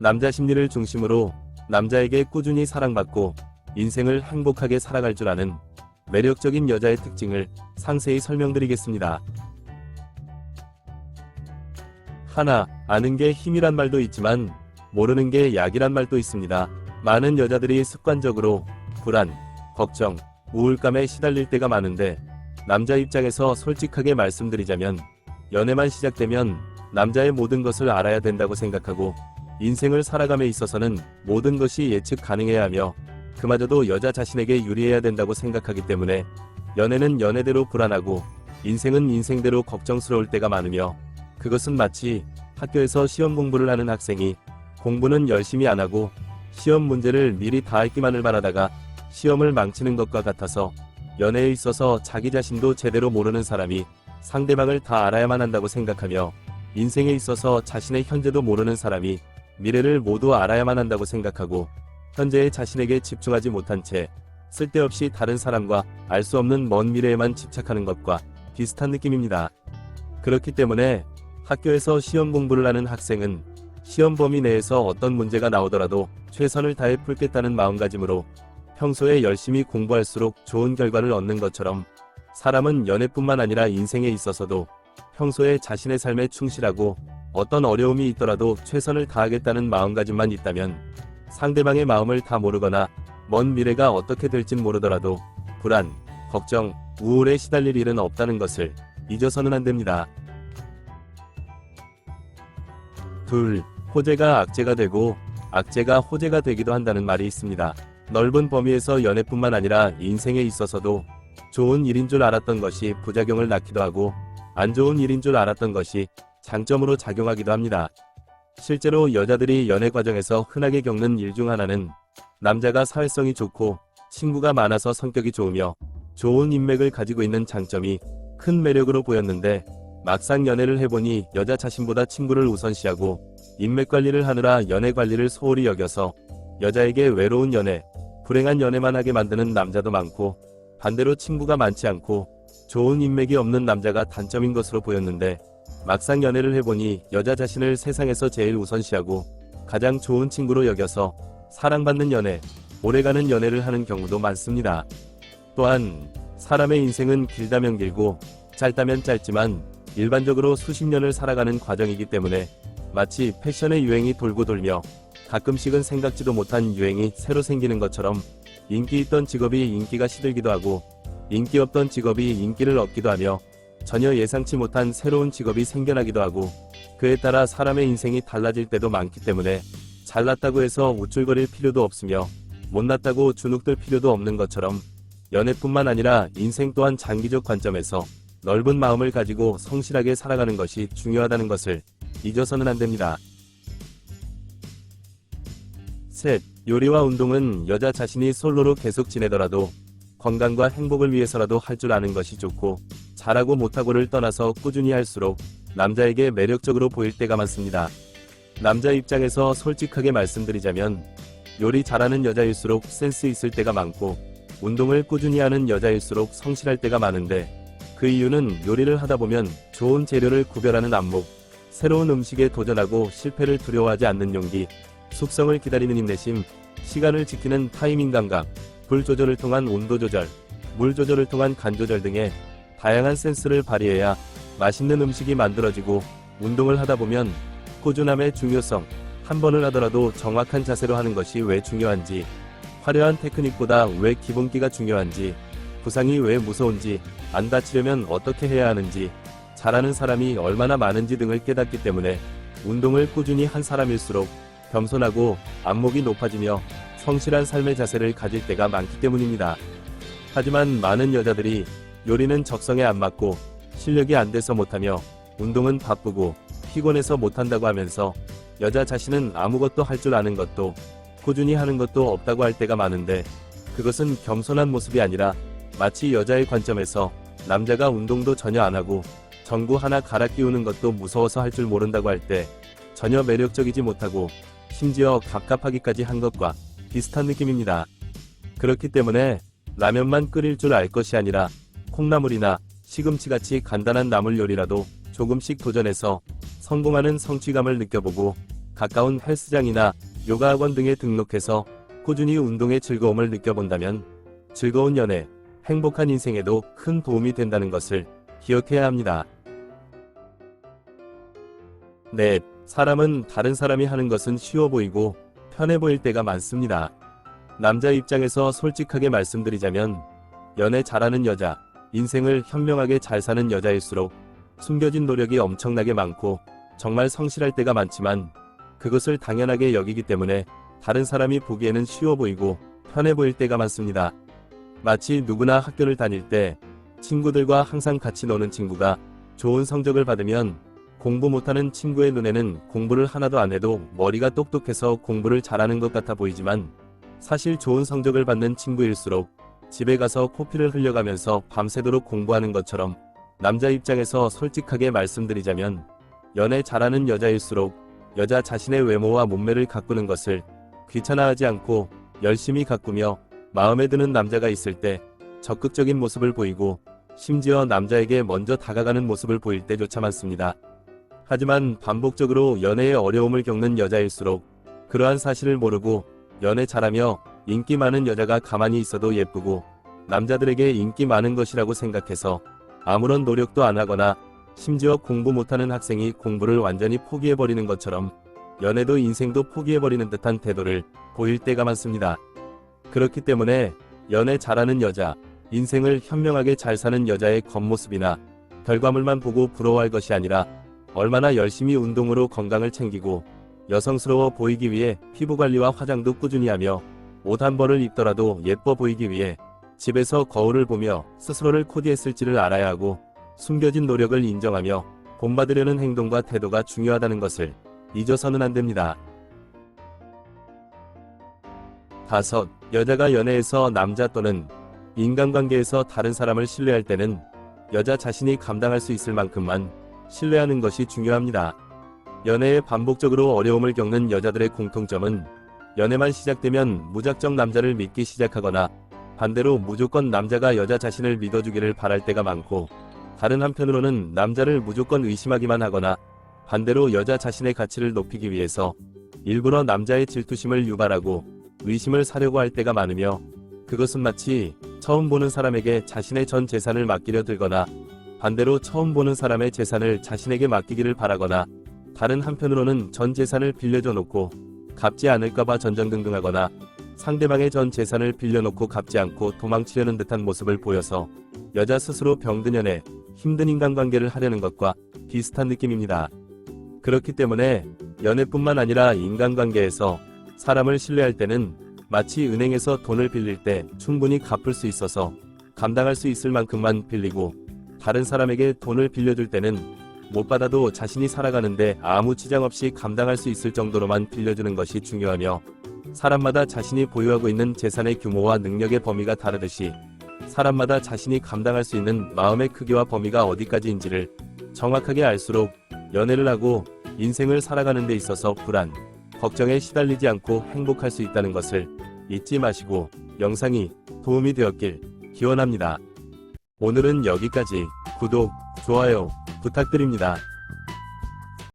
남자 심리를 중심으로 남자에게 꾸준히 사랑받고 인생을 행복하게 살아갈 줄 아는 매력적인 여자의 특징을 상세히 설명드리겠습니다. 하나, 아는 게 힘이란 말도 있지만 모르는 게 약이란 말도 있습니다. 많은 여자들이 습관적으로 불안, 걱정, 우울감에 시달릴 때가 많은데 남자 입장에서 솔직하게 말씀드리자면 연애만 시작되면 남자의 모든 것을 알아야 된다고 생각하고 인생을 살아감에 있어서는 모든 것이 예측 가능해야 하며 그마저도 여자 자신에게 유리해야 된다고 생각하기 때문에 연애는 연애대로 불안하고 인생은 인생대로 걱정스러울 때가 많으며 그것은 마치 학교에서 시험 공부를 하는 학생이 공부는 열심히 안 하고 시험 문제를 미리 다 읽기만을 바라다가 시험을 망치는 것과 같아서 연애에 있어서 자기 자신도 제대로 모르는 사람이 상대방을 다 알아야만 한다고 생각하며 인생에 있어서 자신의 현재도 모르는 사람이 미래를 모두 알아야만 한다고 생각하고 현재의 자신에게 집중하지 못한 채 쓸데없이 다른 사람과 알 수 없는 먼 미래에만 집착하는 것과 비슷한 느낌입니다. 그렇기 때문에 학교에서 시험 공부를 하는 학생은 시험 범위 내에서 어떤 문제가 나오더라도 최선을 다해 풀겠다는 마음가짐으로 평소에 열심히 공부할수록 좋은 결과를 얻는 것처럼 사람은 연애뿐만 아니라 인생에 있어서도 평소에 자신의 삶에 충실하고 어떤 어려움이 있더라도 최선을 다하겠다는 마음가짐만 있다면 상대방의 마음을 다 모르거나 먼 미래가 어떻게 될진 모르더라도 불안, 걱정, 우울에 시달릴 일은 없다는 것을 잊어서는 안 됩니다. 둘, 호재가 악재가 되고 악재가 호재가 되기도 한다는 말이 있습니다. 넓은 범위에서 연애뿐만 아니라 인생에 있어서도 좋은 일인 줄 알았던 것이 부작용을 낳기도 하고 안 좋은 일인 줄 알았던 것이 장점으로 작용하기도 합니다. 실제로 여자들이 연애 과정에서 흔하게 겪는 일 중 하나는 남자가 사회성이 좋고 친구가 많아서 성격이 좋으며 좋은 인맥을 가지고 있는 장점이 큰 매력으로 보였는데 막상 연애를 해보니 여자 자신보다 친구를 우선시하고 인맥 관리를 하느라 연애 관리를 소홀히 여겨서 여자에게 외로운 연애, 불행한 연애만 하게 만드는 남자도 많고 반대로 친구가 많지 않고 좋은 인맥이 없는 남자가 단점인 것으로 보였는데 막상 연애를 해보니 여자 자신을 세상에서 제일 우선시하고 가장 좋은 친구로 여겨서 사랑받는 연애, 오래가는 연애를 하는 경우도 많습니다. 또한 사람의 인생은 길다면 길고 짧다면 짧지만 일반적으로 수십 년을 살아가는 과정이기 때문에 마치 패션의 유행이 돌고 돌며 가끔씩은 생각지도 못한 유행이 새로 생기는 것처럼 인기 있던 직업이 인기가 시들기도 하고 인기 없던 직업이 인기를 얻기도 하며 전혀 예상치 못한 새로운 직업이 생겨나기도 하고 그에 따라 사람의 인생이 달라질 때도 많기 때문에 잘났다고 해서 우쭐거릴 필요도 없으며 못났다고 주눅들 필요도 없는 것처럼 연애뿐만 아니라 인생 또한 장기적 관점에서 넓은 마음을 가지고 성실하게 살아가는 것이 중요하다는 것을 잊어서는 안 됩니다. 셋, 요리와 운동은 여자 자신이 솔로로 계속 지내더라도 건강과 행복을 위해서라도 할 줄 아는 것이 좋고 잘하고 못하고를 떠나서 꾸준히 할수록 남자에게 매력적으로 보일 때가 많습니다. 남자 입장에서 솔직하게 말씀드리자면 요리 잘하는 여자일수록 센스 있을 때가 많고 운동을 꾸준히 하는 여자일수록 성실할 때가 많은데 그 이유는 요리를 하다 보면 좋은 재료를 구별하는 안목, 새로운 음식에 도전하고 실패를 두려워하지 않는 용기, 숙성을 기다리는 인내심, 시간을 지키는 타이밍 감각, 불 조절을 통한 온도 조절, 물 조절을 통한 간 조절 등의 다양한 센스를 발휘해야 맛있는 음식이 만들어지고 운동을 하다 보면 꾸준함의 중요성, 한 번을 하더라도 정확한 자세로 하는 것이 왜 중요한지, 화려한 테크닉보다 왜 기본기가 중요한지, 부상이 왜 무서운지, 안 다치려면 어떻게 해야 하는지, 잘하는 사람이 얼마나 많은지 등을 깨닫기 때문에 운동을 꾸준히 한 사람일수록 겸손하고 안목이 높아지며 성실한 삶의 자세를 가질 때가 많기 때문입니다. 하지만 많은 여자들이 요리는 적성에 안 맞고 실력이 안 돼서 못하며 운동은 바쁘고 피곤해서 못한다고 하면서 여자 자신은 아무것도 할 줄 아는 것도 꾸준히 하는 것도 없다고 할 때가 많은데 그것은 겸손한 모습이 아니라 마치 여자의 관점에서 남자가 운동도 전혀 안 하고 전구 하나 갈아 끼우는 것도 무서워서 할 줄 모른다고 할 때 전혀 매력적이지 못하고 심지어 갑갑하기까지 한 것과 비슷한 느낌입니다. 그렇기 때문에 라면만 끓일 줄 알 것이 아니라 콩나물이나 시금치같이 간단한 나물 요리라도 조금씩 도전해서 성공하는 성취감을 느껴보고 가까운 헬스장이나 요가학원 등에 등록해서 꾸준히 운동의 즐거움을 느껴본다면 즐거운 연애, 행복한 인생에도 큰 도움이 된다는 것을 기억해야 합니다. 네, 사람은 다른 사람이 하는 것은 쉬워 보이고 편해 보일 때가 많습니다. 남자 입장에서 솔직하게 말씀드리자면 연애 잘하는 여자, 인생을 현명하게 잘 사는 여자일수록 숨겨진 노력이 엄청나게 많고 정말 성실할 때가 많지만 그것을 당연하게 여기기 때문에 다른 사람이 보기에는 쉬워 보이고 편해 보일 때가 많습니다. 마치 누구나 학교를 다닐 때 친구들과 항상 같이 노는 친구가 좋은 성적을 받으면 공부 못하는 친구의 눈에는 공부를 하나도 안 해도 머리가 똑똑해서 공부를 잘하는 것 같아 보이지만 사실 좋은 성적을 받는 친구일수록 집에 가서 코피를 흘려가면서 밤새도록 공부하는 것처럼 남자 입장에서 솔직하게 말씀드리자면 연애 잘하는 여자일수록 여자 자신의 외모와 몸매를 가꾸는 것을 귀찮아하지 않고 열심히 가꾸며 마음에 드는 남자가 있을 때 적극적인 모습을 보이고 심지어 남자에게 먼저 다가가는 모습을 보일 때조차 많습니다. 하지만 반복적으로 연애에 어려움을 겪는 여자일수록 그러한 사실을 모르고 연애 잘하며 인기 많은 여자가 가만히 있어도 예쁘고 남자들에게 인기 많은 것이라고 생각해서 아무런 노력도 안 하거나 심지어 공부 못하는 학생이 공부를 완전히 포기해버리는 것처럼 연애도 인생도 포기해버리는 듯한 태도를 보일 때가 많습니다. 그렇기 때문에 연애 잘하는 여자, 인생을 현명하게 잘 사는 여자의 겉모습이나 결과물만 보고 부러워할 것이 아니라 얼마나 열심히 운동으로 건강을 챙기고 여성스러워 보이기 위해 피부관리와 화장도 꾸준히 하며 옷 한 벌을 입더라도 예뻐 보이기 위해 집에서 거울을 보며 스스로를 코디했을지를 알아야 하고 숨겨진 노력을 인정하며 본받으려는 행동과 태도가 중요하다는 것을 잊어서는 안 됩니다. 5. 여자가 연애에서 남자 또는 인간관계에서 다른 사람을 신뢰할 때는 여자 자신이 감당할 수 있을 만큼만 신뢰하는 것이 중요합니다. 연애에 반복적으로 어려움을 겪는 여자들의 공통점은 연애만 시작되면 무작정 남자를 믿기 시작하거나 반대로 무조건 남자가 여자 자신을 믿어주기를 바랄 때가 많고 다른 한편으로는 남자를 무조건 의심하기만 하거나 반대로 여자 자신의 가치를 높이기 위해서 일부러 남자의 질투심을 유발하고 의심을 사려고 할 때가 많으며 그것은 마치 처음 보는 사람에게 자신의 전 재산을 맡기려 들거나 반대로 처음 보는 사람의 재산을 자신에게 맡기기를 바라거나 다른 한편으로는 전 재산을 빌려줘 놓고 갚지 않을까봐 전전긍긍하거나 상대방의 전 재산을 빌려놓고 갚지 않고 도망치려는 듯한 모습을 보여서 여자 스스로 병든 연애, 힘든 인간관계를 하려는 것과 비슷한 느낌입니다. 그렇기 때문에 연애뿐만 아니라 인간관계에서 사람을 신뢰할 때는 마치 은행에서 돈을 빌릴 때 충분히 갚을 수 있어서 감당할 수 있을 만큼만 빌리고 다른 사람에게 돈을 빌려줄 때는 못 받아도 자신이 살아가는데 아무 지장 없이 감당할 수 있을 정도로만 빌려주는 것이 중요하며 사람마다 자신이 보유하고 있는 재산의 규모와 능력의 범위가 다르듯이 사람마다 자신이 감당할 수 있는 마음의 크기와 범위가 어디까지인지를 정확하게 알수록 연애를 하고 인생을 살아가는 데 있어서 불안, 걱정에 시달리지 않고 행복할 수 있다는 것을 잊지 마시고 영상이 도움이 되었길 기원합니다. 오늘은 여기까지. 구독, 좋아요 부탁드립니다.